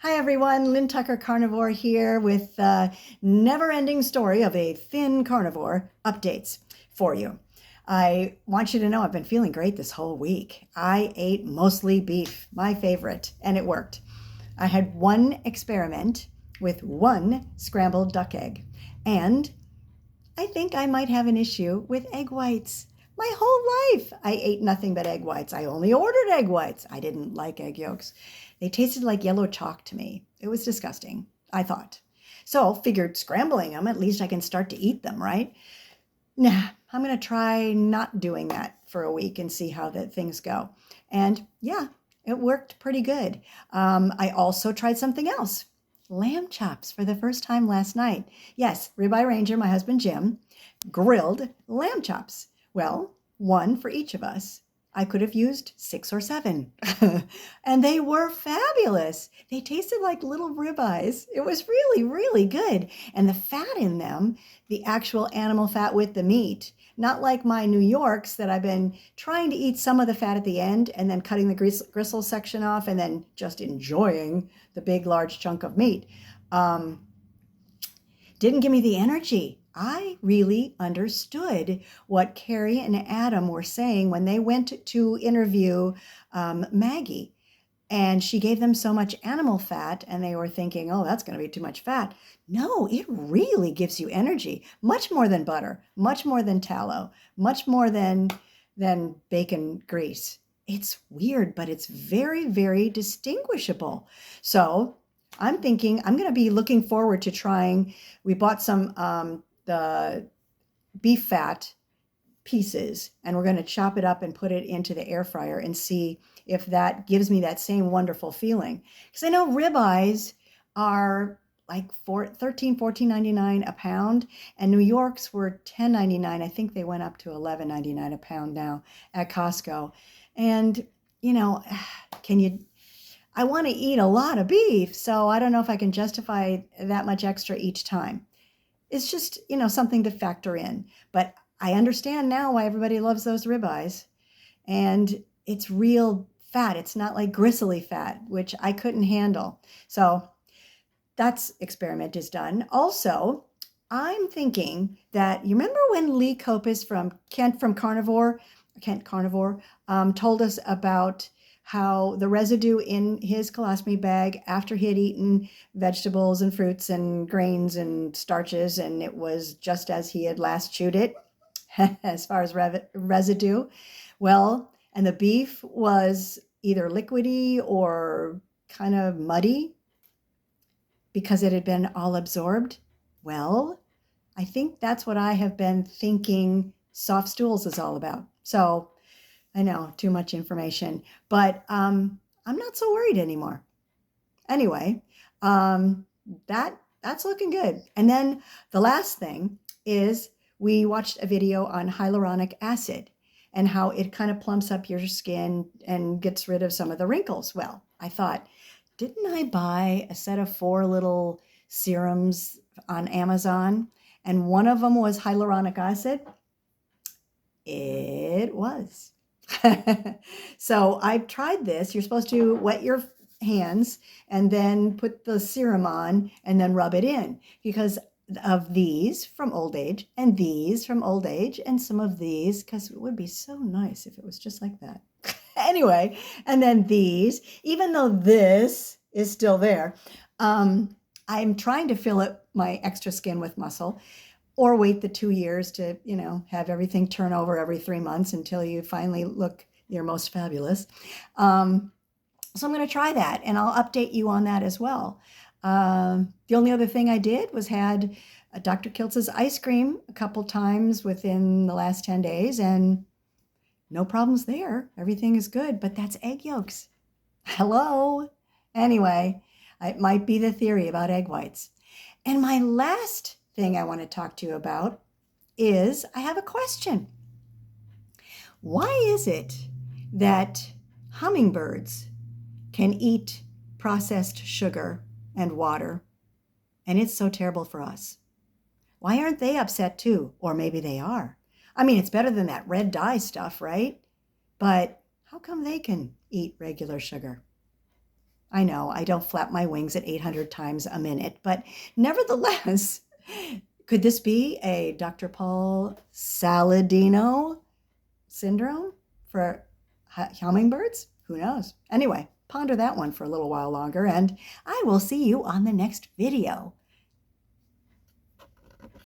Hi everyone, Lynn Tucker Carnivore here with the never-ending story of a thin carnivore updates for you. I want you to know I've been feeling great this whole week. I ate mostly beef, my favorite, and it worked. I had one experiment with one scrambled duck egg, and I think I might have an issue with egg whites. My whole life, I ate nothing but egg whites. I only ordered egg whites. I didn't like egg yolks. They tasted like yellow chalk to me. It was disgusting, I thought. So, figured scrambling them, at least I can start to eat them, right? Nah, I'm going to try not doing that for a week and see how that things go. And yeah, it worked pretty good. I also tried something else. Lamb chops for the first time last night. Yes, Ribeye Ranger, my husband Jim, grilled lamb chops. Well, one for each of us. I could have used 6 or 7. And they were fabulous. They tasted like little ribeyes. It was really, really good. And the fat in them, the actual animal fat with the meat, not like my New Yorks that I've been trying to eat some of the fat at the end and then cutting the gristle section off and then just enjoying the big, large chunk of meat. Didn't give me the energy. I really understood what Carrie and Adam were saying when they went to interview Maggie. And she gave them so much animal fat, and they were thinking, oh, that's going to be too much fat. No, it really gives you energy, much more than butter, much more than tallow, much more than bacon grease. It's weird, but it's very, very distinguishable. So I'm thinking I'm going to be looking forward to trying. We bought some the beef fat pieces and we're going to chop it up and put it into the air fryer and see if that gives me that same wonderful feeling. Because I know ribeyes are like 13, 14.99 a pound, and New York's were 10.99. I think they went up to 11.99 a pound now at Costco. And you know, can you I want to eat a lot of beef, so I don't know if I can justify that much extra each time. It's just, something to factor in. But I understand now why everybody loves those ribeyes. And it's real fat. It's not like gristly fat, which I couldn't handle. So that's experiment is done. Also, I'm thinking that you remember when Lee Copus from Kent Carnivore, told us about how the residue in his colostomy bag after he had eaten vegetables and fruits and grains and starches, and it was just as he had last chewed it, as far as residue. Well, and the beef was either liquidy or kind of muddy because it had been all absorbed. Well, I think that's what I have been thinking soft stools is all about. So I know, too much information, but I'm not so worried anymore. Anyway, that's looking good. And then the last thing is we watched a video on hyaluronic acid and how it kind of plumps up your skin and gets rid of some of the wrinkles. Well, I thought, didn't I buy a set of 4 little serums on Amazon? And one of them was hyaluronic acid. It was. So I've tried this. You're supposed to wet your hands and then put the serum on and then rub it in because of these from old age and these from old age and some of these because it would be so nice if it was just like that. Anyway, and then these, even though this is still there, I'm trying to fill up my extra skin with muscle or wait the 2 years to, have everything turn over every 3 months until you finally look your most fabulous. So I'm going to try that and I'll update you on that as well. The only other thing I did was had Dr. Kiltz's ice cream a couple times within the last 10 days and no problems there. Everything is good, but that's egg yolks. Hello. Anyway, it might be the theory about egg whites. And my last thing I want to talk to you about is I have a question. Why is it that hummingbirds can eat processed sugar and water and it's so terrible for us? Why aren't they upset too? Or maybe they are. I mean, it's better than that red dye stuff, right? But how come they can eat regular sugar? I know I don't flap my wings at 800 times a minute, but nevertheless, could this be a Dr. Paul Saladino syndrome for hummingbirds? Who knows? Anyway, ponder that one for a little while longer, and I will see you on the next video.